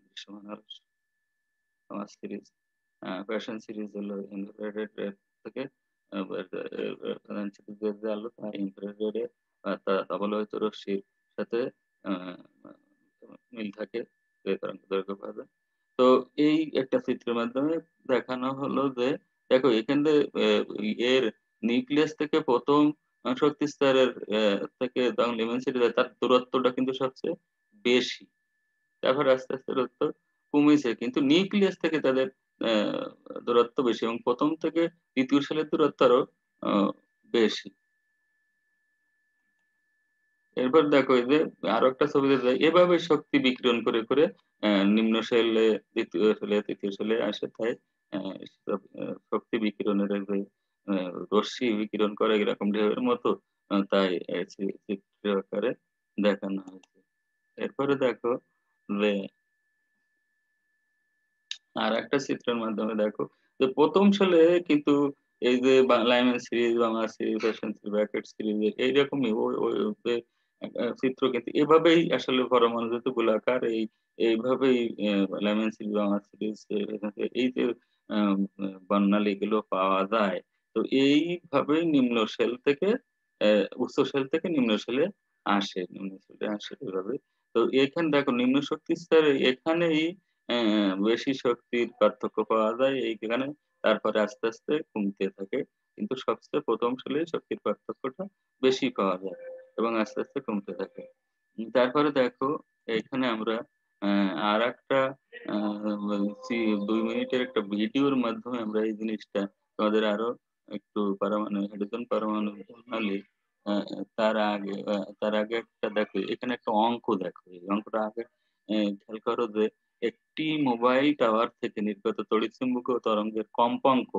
দৃশ্যমান আলোর সমাজ সিরিজ। প্যাশন সিরিজ হলো ইনফ্রারেড থেকে প্রধান সিরিজের যে আলো তা ইনফ্রারেডে অবলোহিত রশ্মির সাথে আ মিল থাকে, যে তরঙ্গ দৈর্ঘ্য পাওয়া যায়। তো এই একটা চিত্রের মাধ্যমে দেখানো হলো যে দেখো এখানে এর নিউক্লিয়াস থেকে ১ম শক্তি স্তরের থেকে যখন লিমন সিরিজ হয় তার দূরত্বটা কিন্তু সবচেয়ে বেশি। তারপরে আস্তে, আস্তে দূরত্ব কমেছে। কিন্তু নিউক্লিয়াস থেকে তাদের অ্যা দূরত্ব বেশি এবং ১ম থেকে ২য় শেলের দূরত্ব আরো আ বেশি। এরপর দেখো এই যে আরো একটা ছবিতে যাই। এভাবে শক্তি বিকিরণ করে নিম্ন শেলে, ২য় শেলে, ৩য় শেলে আসে তাই সব শক্তি বিকিরণের যে আ রশ্মি বিকিরণ করে এরকম ঢেউয়ের মতো তাই চিত্র আকারে দেখানো হয়েছে। এরপরে দেখো যে আরেকটা চিত্রের মাধ্যমে দেখো যে ১ম সালে কিন্তু এই যে Lyman series, Burma series, fashion series, Brackett series এইরকমই ওই যে চিত্র কিন্তু এভাবেই আসলে পরমাণু যেহেতু গোলাকার এইভাবেই লাইম্যান সিরিজ, বার্মা সিরিজ এই যে বর্ণালীগুলো পাওয়া যায়। তো এইভাবেই নিম্ন শেল থেকে উচ্চ শেল থেকে নিম্ন শেলে নিম্ন শেলে আসে এভাবে। তো এখানে দেখো নিম্ন শক্তি স্তরে এখানেই বেশি শক্তির পার্থক্য পাওয়া যায় এইখানে। তারপরে আস্তে, আস্তে কমতে থাকে। কিন্তু সবচেয়ে ১ম সালেই শক্তির পার্থক্যটা বেশি পাওয়া যায় এবং আস্তে, আস্তে কমতে থাকে। তারপরে দেখো এখানে আমরা অ্যা আরেকটা আ বলছি ২ মিনিটের একটা ভিডিওর মাধ্যমে আমরা এই জিনিসটা তোমাদের আরো একটু হাইড্রোজেন পারমাণবিক প্রণালীর তার আগে একটা দেখো এখানে একটা অঙ্ক দেখো। এই অঙ্কটা আগে খেয়াল করো যে একটি মোবাইল টাওয়ার থেকে নির্গত তড়িৎচুম্বকীয় তরঙ্গের কম্পাঙ্ক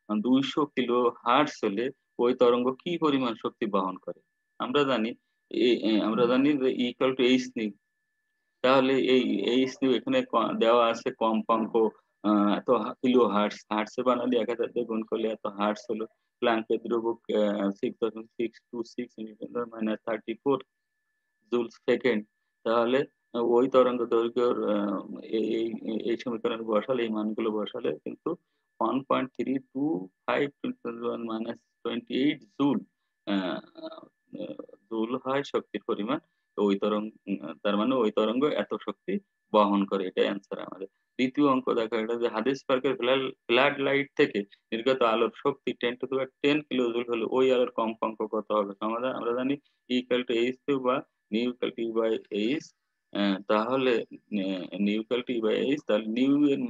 ২০০ কিলো হার্টজ হলে ওই তরঙ্গ কি পরিমাণ শক্তি বহন করে? আমরা জানি আমরা জানি যে E equal to h new. তাহলে এই h নিউ এখানে দেওয়া আছে কম্পাঙ্ক এত কিলো হার্টজ। হার্টজে বানালে ১০০০ দিয়ে গুণ করলে এত হার্টজ হলো। প্ল্যাংকের ধ্রুবক 6.626 × 10⁻34 জুল সেকেন্ড। তাহলে ওই তরঙ্গ দৈর্ঘ্যের এই সমীকরণে বসালে এই মানগুলো বসালে কিন্তু 1.325 × 10⁻28 জুল আ আ জুল হয় শক্তির পরিমাণ। তো ওই তার মানে ওই তরঙ্গ এত শক্তি বহন করে। এটাই অ্যান্সার আমাদের। ২য় অঙ্ক দেখো এটা যে হাদিস পার্কের ফ্লাড লাইট থেকে নির্গত আলোর শক্তি 10⁻10 কিলোজুল হলে ওই আলোর কম্পাঙ্ক কত হবে? সমাধান আমরা জানি E equal to h³ বা নিউ ইকুয়াল টু E/h। তাহলে নিউ ইকুয়াল টু E/h তাহলে নিউ এর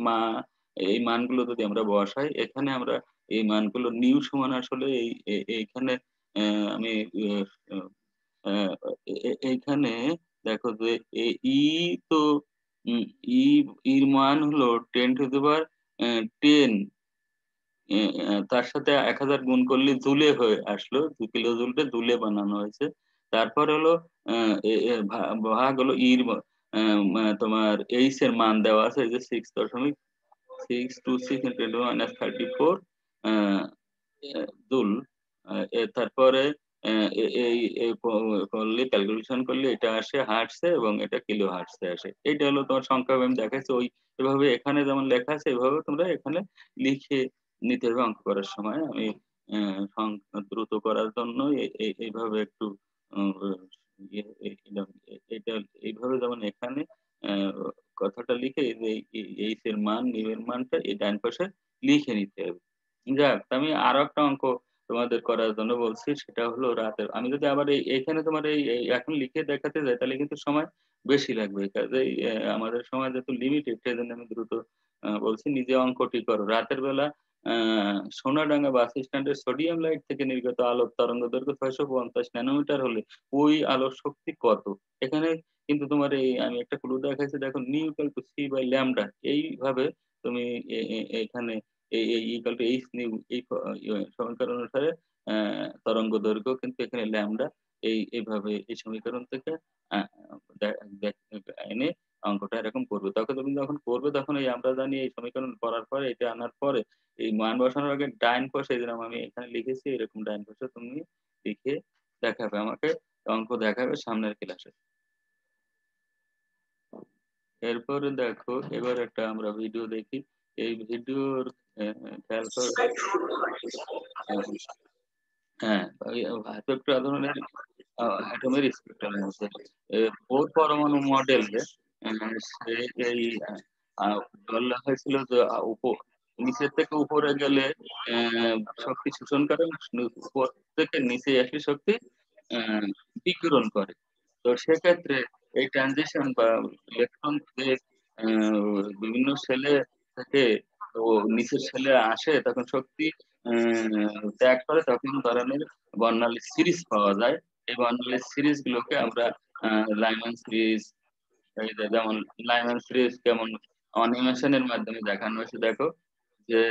এই মানগুলো যদি আমরা বসাই এখানে আমরা এই মানগুলো নিউ সমান আসলে এইখানে আমি আ আ এইখানে দেখো যে ই তো উম, ই এর মান হলো 10 টু দি পাওয়ার 10, তার সাথে 1000 গুণ করলে জুলে হয়ে আসলো, 2 কিলো জুলকে জুলে বানানো হয়েছে। তারপর হলো ভাগ হলো তোমার এইচ এর মান দেওয়া আছে, এই যে 6.626 ইন্টু 10 - 34 জুল। তারপরে এই করলে ক্যালকুলেশন করলে এটা আসে হার্টসে এবং এটা কিলো হার্টসে আসে। এইটা হলো তোমার সংখ্যা আমি দেখাচ্ছি, ওই এভাবে এখানে যেমন লেখা আছে এভাবে তোমরা এখানে লিখে নিতে হবে অঙ্ক করার সময়। আমি দ্রুত করার জন্য এইভাবে একটু এটা এইভাবে যেমন এখানে আহ, কথাটা লিখে এই যে এইচ এর মান নিউ এর মানটা এই ডান পাশে লিখে নিতে হবে। যাক, আমি আরো একটা অঙ্ক তোমাদের করার জন্য বলছি, সেটা হলো রাতের। আমি যদি আবার এইখানে তোমার এই এখন লিখে দেখাতে যাই তাহলে কিন্তু সময় বেশি লাগবে, কাজেই আমাদের সময় যেহেতু লিমিটেড সেজন্য আমি দ্রুত বলছি, নিজে অঙ্কটি করো। রাতের বেলা সোনাডাঙ্গা বাস স্ট্যান্ডের সোডিয়াম লাইট থেকে নির্গত আলোর তরঙ্গ দৈর্ঘ্য 650 ন্যানোমিটার হলে ওই আলোর শক্তি কত? এখানে কিন্তু তোমার আমি একটা ক্লু দেখাইছি, দেখো nu equal to c by lambda, এইভাবে তুমি এখানে এই ইকুয়াল টু এইচ নিউ এই সমীকরণ অনুসারে তরঙ্গ দৈর্ঘ্য কিন্তু এখানে ল্যামডা, এইভাবে এই সমীকরণ থেকে আহ, এনে অঙ্কটা এরকম করবে। তখন তুমি যখন করবে তখন আমরা জানি এই সমীকরণ করার পরে এটা আনার পরে এই মান বসানোর আগে ডাইন পাশে, যেরকম আমি এখানে লিখেছি এরকম ডাইন পাশে তুমি লিখে দেখাবে আমাকে, অঙ্ক দেখাবে সামনের ক্লাসে। এরপরে দেখো এবার একটা আমরা ভিডিও দেখি। এই ভিডিওর খেয়াল করে, হ্যাঁ, ওই হাইপোক্টোয়া ধরনের অ্যাটমের স্পেক্ট্রাল মধ্যে বোর পরমাণু মডেলে সে এই বলা হয়েছিল যে নিচের থেকে উপরে গেলে আহ, শক্তি শোষণ করে, উপর থেকে নিচে আসলে শক্তি আহ, বিকিরণ করে। তো সেক্ষেত্রে এই ট্রানজিশন বা ইলেকট্রন যে বিভিন্ন সেলে থেকে ও নিচের সেলে আসে তখন শক্তি ত্যাগ করে, তখন ধরনের বর্ণালী সিরিজ পাওয়া যায়। এই বর্ণালী সিরিজ গুলোকে আমরা লাইম্যান সিরিজ, যেমন লাইম্যান সিরিজ কেমন অ্যানিমেশনের মাধ্যমে দেখানো হয়েছে, দেখো যে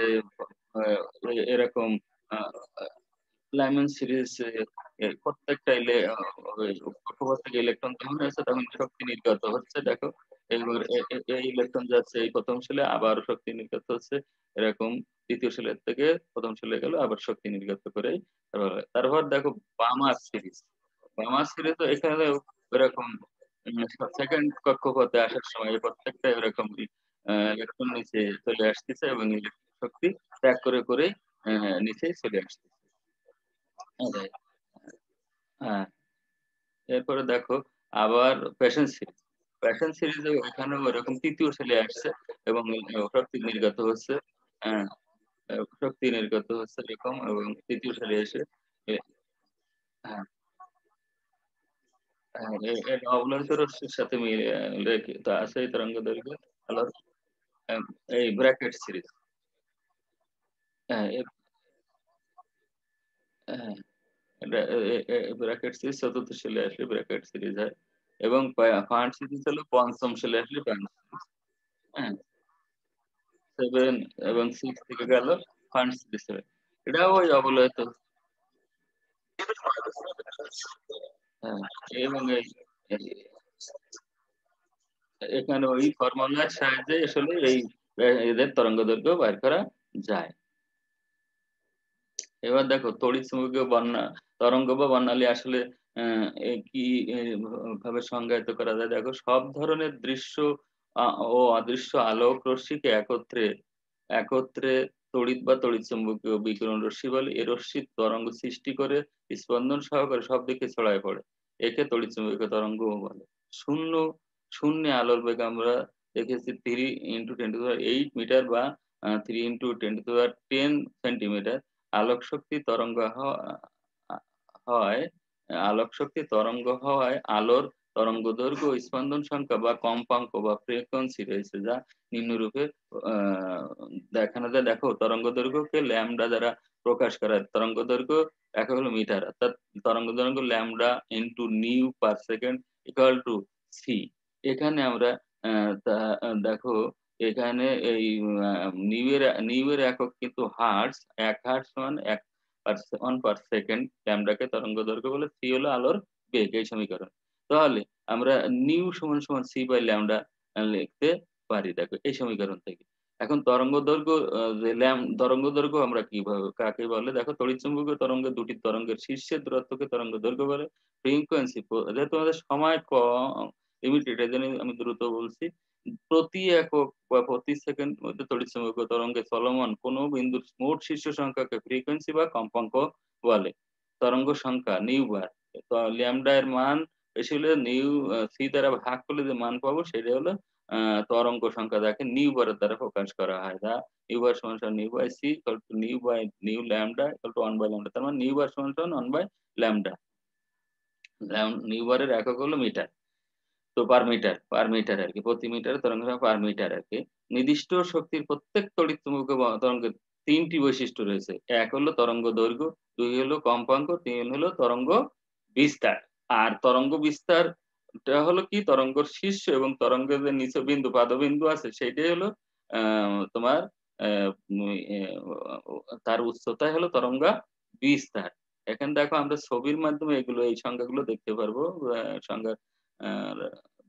এরকম লাইম্যান সিরিজ প্রত্যেকটা কক্ষপথ থেকে ইলেকট্রন যখন হয়েছে তখন শক্তি নির্গত হচ্ছে, দেখো এবার এই ইলেকট্রন যাচ্ছে এই প্রথম শেলে, আবার শক্তি নির্গত হচ্ছে এরকম, দ্বিতীয় শেলের থেকে প্রথম শেলে গেল আবার শক্তি নির্গত করে। তারপর দেখো বামার সিরিজ, বামার সিরিজ তো এখানে এরকম সেকেন্ড কক্ষপথে আসার সময় এই প্রত্যেকটা এরকম ইলেকট্রন নিচে চলে আসতেছে এবং ইলেকট্রন শক্তি ত্যাগ করে করে নিচে চলে আসতেছে। হ্যাঁ, হ্যাঁ। এরপরে দেখো আবার প্যাশন সিরিজ, প্যাশন সিরিজে এখানেও এরকম তৃতীয় ছেলে আসছে এবং শক্তি নির্গত হচ্ছে। হ্যাঁ, শক্তি নির্গত হচ্ছে এরকম এবং তৃতীয় ছেলে এসে এ- হ্যাঁ, হ্যাঁ, এর অবলোহিত রশ্মির সাথে রেখে তা আছে এই তরঙ্গ দৈর্ঘ্য আলোর আহ, এই ব্র্যাকেট সিরিজ। হ্যাঁ, হ্যাঁ, ব্র্যাকেট সিরিজ চতুর্থ সেলে আসলে ব্র্যাকেট সিরিজ হয় এবং ফান্ড সিরিজ হলো পঞ্চম সেলে আসলে ফান্ড সিরিজ। হ্যাঁ, 7 এবং 6 থেকে গেল ফান্ড সিরিজ। এটাও ওই অবলোহিত। হ্যাঁ, এবং এখানে ওই ফর্মুলার সাহায্যে আসলে এই এদের তরঙ্গ দৈর্ঘ্য বের করা যায়। এবার দেখো তড়িৎ চুম্বকীয় বর্ণা তরঙ্গ বা বর্ণালী আসলে কি ভাবে সংজ্ঞায়িত করা যায়, দেখো সব ধরনের দৃশ্য ও অদৃশ্য আলোক রশ্মিকে একত্রে একত্রে তড়িৎ বা তড়িৎ চুম্বকীয় বিকিরণ রশ্মি বলে। এই রশ্মি তরঙ্গ সৃষ্টি করে স্পন্দন সহকারে সব দিকে ছড়ায় পড়ে, একে তড়িৎ চুম্বকীয় তরঙ্গ বলে। শূন্য শূন্যে আলোর বেগ আমরা দেখেছি 3 × 10⁸ মিটার বা 3 × 10⁻10 সেন্টিমিটার। আলোক শক্তি তরঙ্গ হয় আলোক শক্তি তরঙ্গ হওয়ায় আলোর তরঙ্গ দৈর্ঘ্য স্পন্দন সংখ্যা বা কম্পাঙ্ক বা ফ্রিকোয়েন্সি রয়েছে, যা নিম্নরূপে আহ দেখানো যায়। দেখো তরঙ্গ দৈর্ঘ্যকে ল্যামডা দ্বারা প্রকাশ করা হয়। তরঙ্গ দৈর্ঘ্য একক হলো মিটার, অর্থাৎ তরঙ্গ দৈর্ঘ্য lambda into nu per second equal to c. এখানে আমরা দেখো এখানে এই নিউ এর একক কিন্তু হার্টজ। ১ হার্টজ সমান 1/সেকেন্ড। ল্যামডাকে তরঙ্গদৈর্ঘ্য বলে, সি হলো আলোর বেগ, এই সমীকরণ। তাহলে আমরা নিউ সমান সি বাই ল্যামডা লিখতে পারি দেখো এই সমীকরণ থেকে। এখন তরঙ্গদৈর্ঘ্য যে তরঙ্গদৈর্ঘ্য আমরা কিভাবে কাকে বলে? দেখো তড়িৎচুম্বকীয় তরঙ্গের ২ টি তরঙ্গের শীর্ষের দূরত্বকে তরঙ্গদৈর্ঘ্য বলে। ফ্রিকোয়েন্সি যেহেতু আমাদের সময় লিমিটেড, এজন্য আমি দ্রুত বলছি। প্রতি একক বা প্রতি সেকেন্ড মধ্যে তড়িৎচুম্বকীয় তরঙ্গে চলমান কোনো বিন্দুর মোট শীর্ষ সংখ্যাকে ফ্রিকোয়েন্সি বা কম্পাঙ্ক বলে। তরঙ্গ সংখ্যা নিউ বার। তো ল্যামডা এর মান বেশি হলে সি দ্বারা ভাগ করলে যে মান পাবো সেটা হলো আ তরঙ্গ সংখ্যা, যাকে নিউ বারের দ্বারা প্রকাশ করা হয়। নিউ বার সমান nu by c equal to nu by nu lambda equal to 1 by lambda. তার মানে নিউ বার সমান 1 বাই ল্যামডা। নিউ বারের একক হলো মিটার। তো পার মিটার আরকি। প্রতি মিটারে তরঙ্গ সংখ্যা পার মিটার আরকি। নির্দিষ্ট শক্তির প্রত্যেক তড়িৎচুম্বকীয় তরঙ্গের ৩ টি বৈশিষ্ট্য রয়েছে। ১ হলো তরঙ্গ দৈর্ঘ্য, ২ হলো কম্পাঙ্ক, ৩ হলো তরঙ্গ বিস্তার। আর তরঙ্গ বিস্তারটা হলো কি? তরঙ্গের শীর্ষ এবং তরঙ্গের যে নিচে বিন্দু, পাদবিন্দু আছে সেইটাই হলো আ তোমার আ উম এ তার উচ্চতাই হলো তরঙ্গা বিস্তার। এখানে দেখো আমরা ছবির মাধ্যমে এই সংজ্ঞাগুলো দেখতে পারবো। সংজ্ঞার আ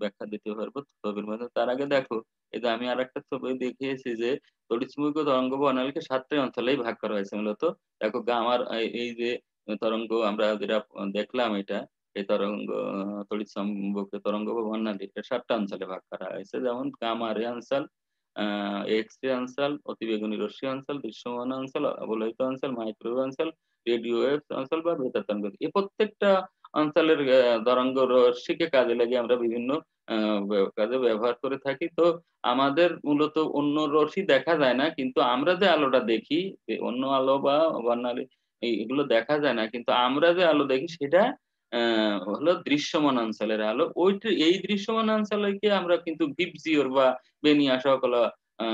ব্যাখ্যা দিতে পারবো ছবির মাধ্যমে। তার আগে দেখো, এই যে আমি আরেকটা ছবি দেখিয়েছি যে তড়িৎচুম্বকীয় তরঙ্গ বর্ণালীকে ৭ টি অঞ্চলেই ভাগ করা হয়েছে মূলত। দেখো গামার এই যে তরঙ্গ আমরা যেটা দেখলাম এটা, এই তড়িৎচুম্বকীয় তরঙ্গ বা বর্ণালী এটা ৭ টা অঞ্চলে ভাগ করা হয়েছে। যেমন গামা রে অঞ্চল, আ এক্স-রে অঞ্চল, অতিবেগুনি রশ্মি অঞ্চল, দৃশ্যমান অঞ্চল, অবলোহিত অঞ্চল, মাইক্রোওয়েভ অঞ্চল, রেডিও ওয়েভ অঞ্চল বা বেতার তরঙ্গ। এই প্রত্যেকটা অঞ্চলের তরঙ্গ রশ্মিকে কাজে লাগিয়ে আমরা বিভিন্ন আ কাজে ব্যবহার করে থাকি। তো আমাদের মূলত অন্য রশ্মি দেখা যায় না। কিন্তু আমরা যে আলোটা দেখি, অন্য আলো বা বর্ণালী এগুলো দেখা যায় না। কিন্তু আমরা যে আলো দেখি সেটা হলো দৃশ্যমান অঞ্চলের আলো। এই দৃশ্যমান অঞ্চলকে আমরা কিন্তু ভিপজিওর বা বেনিয়া সকলা আ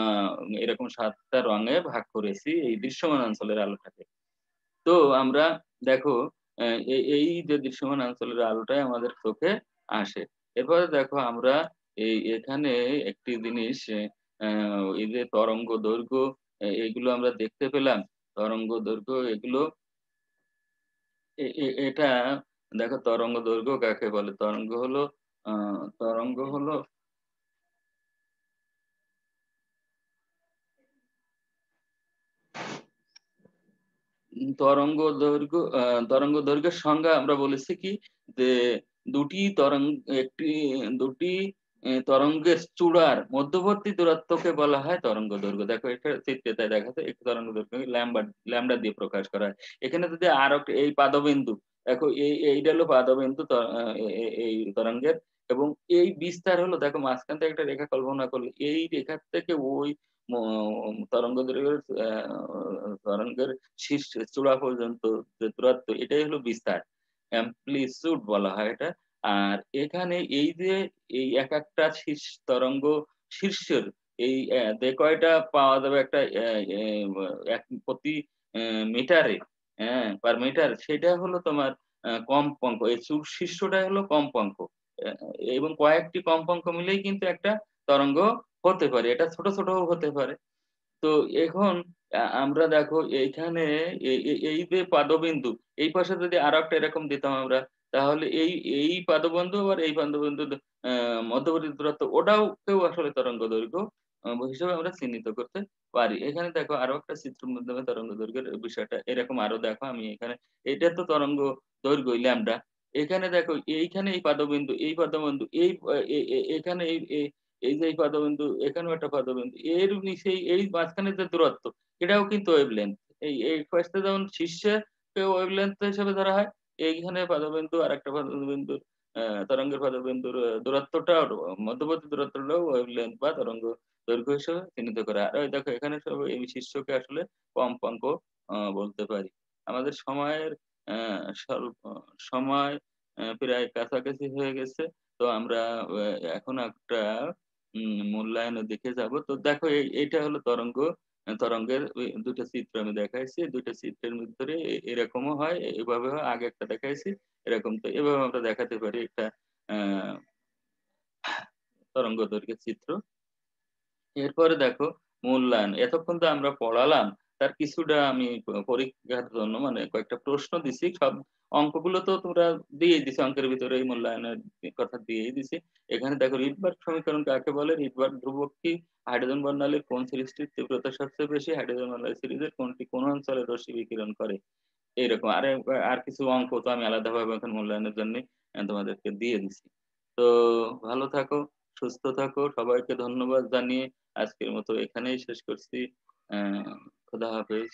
এরকম ৭ টা রঙে ভাগ করেছি এই দৃশ্যমান অঞ্চলের আলোটাকে। তো আমরা দেখো অ্যা এই যে দৃশ্যমান অঞ্চলের আলোটাই আমাদের চোখে আসে। এরপরে দেখো আমরা এখানে একটি জিনিস, এই যে তরঙ্গ দৈর্ঘ্য এগুলো আমরা দেখতে পেলাম। তরঙ্গ দৈর্ঘ্য এগুলো এটা দেখো তরঙ্গ দৈর্ঘ্য কাকে বলে? আ তরঙ্গ হলো তরঙ্গ দৈর্ঘ্যের সংজ্ঞা আমরা বলেছি কি? যে দুটি তরঙ্গ একটি ২ টি তরঙ্গের চূড়ার মধ্যবর্তী দূরত্বকে বলা হয় তরঙ্গ দৈর্ঘ্য। দেখো এটা চিত্রে তাই দেখাচ্ছে একটি তরঙ্গ দৈর্ঘ্যকে ল্যামডা দিয়ে প্রকাশ করা হয়। এখানে যদি এই পাদবিন্দু, দেখো এইটা হলো পাদবিন্দু ত আ এ এ এই তরঙ্গের, এবং এই বিস্তার হলো, দেখো মাঝখান থেকে একটা রেখা কল্পনা করলে এই রেখার থেকে ওই ম তরঙ্গ দৈর্ঘ্যের তরঙ্গের শীর্ষে চূড়া পর্যন্ত যে দূরত্ব এটাই হলো বিস্তার। অ্যামপ্লিচিউড বলা হয় এটা। আর এখানে এই যে এই একেকটা তরঙ্গ শীর্ষের যে কয়টা পাওয়া যাবে একটা এক প্রতি মিটারে, হ্যাঁ? পার মিটার সেটা হলো তোমার কম্পাঙ্ক। এই শীর্ষটাই হলো কম্পাঙ্ক। অ্যা এবং কয়েকটি কম্পাঙ্ক মিলেই কিন্তু একটা তরঙ্গ হতে পারে। এটা ছোট, ছোটও হতে পারে। তো এখন আমরা দেখো এইখানে এই যে পাদবিন্দু, এই পাশে যদি আরেকটা এরকম দিতাম আমরা, তাহলে এই পাদবন্ধু আর এই পাদবন্ধুর মধ্যবর্তী দূরত্ব ওটাকেও আসলে তরঙ্গ দৈর্ঘ্য হিসেবে আমরা চিহ্নিত করতে পারি। এখানে দেখো আরো একটা চিত্রের মাধ্যমে তরঙ্গ দৈর্ঘ্যের বিষয়টা এরকম আরো দেখো, আমি এখানে এটা তো তরঙ্গ দৈর্ঘ্যই ল্যামডা। এখানে দেখো এইখানে এই পাদবিন্দু, এই পাদবিন্দু, এই এ এ এখানে এই যে এই পাদবিন্দু, এখানেও একটা পাদবিন্দু। এর নিচেই এই মাঝখানে যে দূরত্ব, এটাও কিন্তু ওয়েভলেংথ। এই ফার্স্টে যেমন শীর্ষে কে ওয়েভলেংথ হিসেবে ধরা হয়, এইখানে পাদবিন্দু আরেকটা পাদবিন্দুর তরঙ্গের পাদবিন্দুর দূরত্বটাও মধ্যবর্তী দূরত্বটাও ওয়েভলেংথ বা তরঙ্গ দৈর্ঘ্য হিসেবে চিহ্নিত করা হয়। আর ওই দেখো এখানে সব এই শীর্ষকে আসলে কম্পাঙ্ক বলতে পারি। আমাদের সময়ের অ্যা স্বল্প সময় প্রায় কাছাকাছি হয়ে গেছে। তো আমরা এখন একটা মূল্যায়নের দিকে যাবো। তো দেখো এইটা হলো তরঙ্গের ২ টা চিত্র আমি দেখাইছি। ২ টা চিত্রের ভিতরে এরকমও হয়, এভাবে হয়। আগে একটা দেখাইছি। এরকম তো এভাবে আমরা দেখাতে পারি একটা আ তরঙ্গদৈর্ঘ্যের চিত্র। এরপরে দেখো মূল্যায়ন। এতক্ষণ তো আমরা পড়ালাম, তার কিছুটা আমি পরীক্ষার জন্য মানে কয়েকটা প্রশ্ন দিছি। সব অঙ্কগুলো তো তোমরা দিয়েই দিছো, অঙ্কের ভিতরে এই মূল্যায়নের কথা দিয়েই দিছি। এখানে দেখো রিডবার্গ সমীকরণ কাকে বলে? রিডবার্গ ধ্রুবক কি? হাইড্রোজেন বর্ণালীর কোন সিরিজটির তীব্রতা সবচেয়ে বেশি? হাইড্রোজেন বর্ণালী সিরিজের কোনটি কোন অঞ্চলে রশ্মি বিকিরণ করে? এইরকম আর কিছু অঙ্ক তো আমি আলাদাভাবে এখন মূল্যায়নের জন্যে তোমাদেরকে দিয়ে দিছি। তো ভালো থাকো, সুস্থ থাকো। সবাইকে ধন্যবাদ জানিয়ে আজকের মতো এখানেই শেষ করছি। খোদা হাফেজ।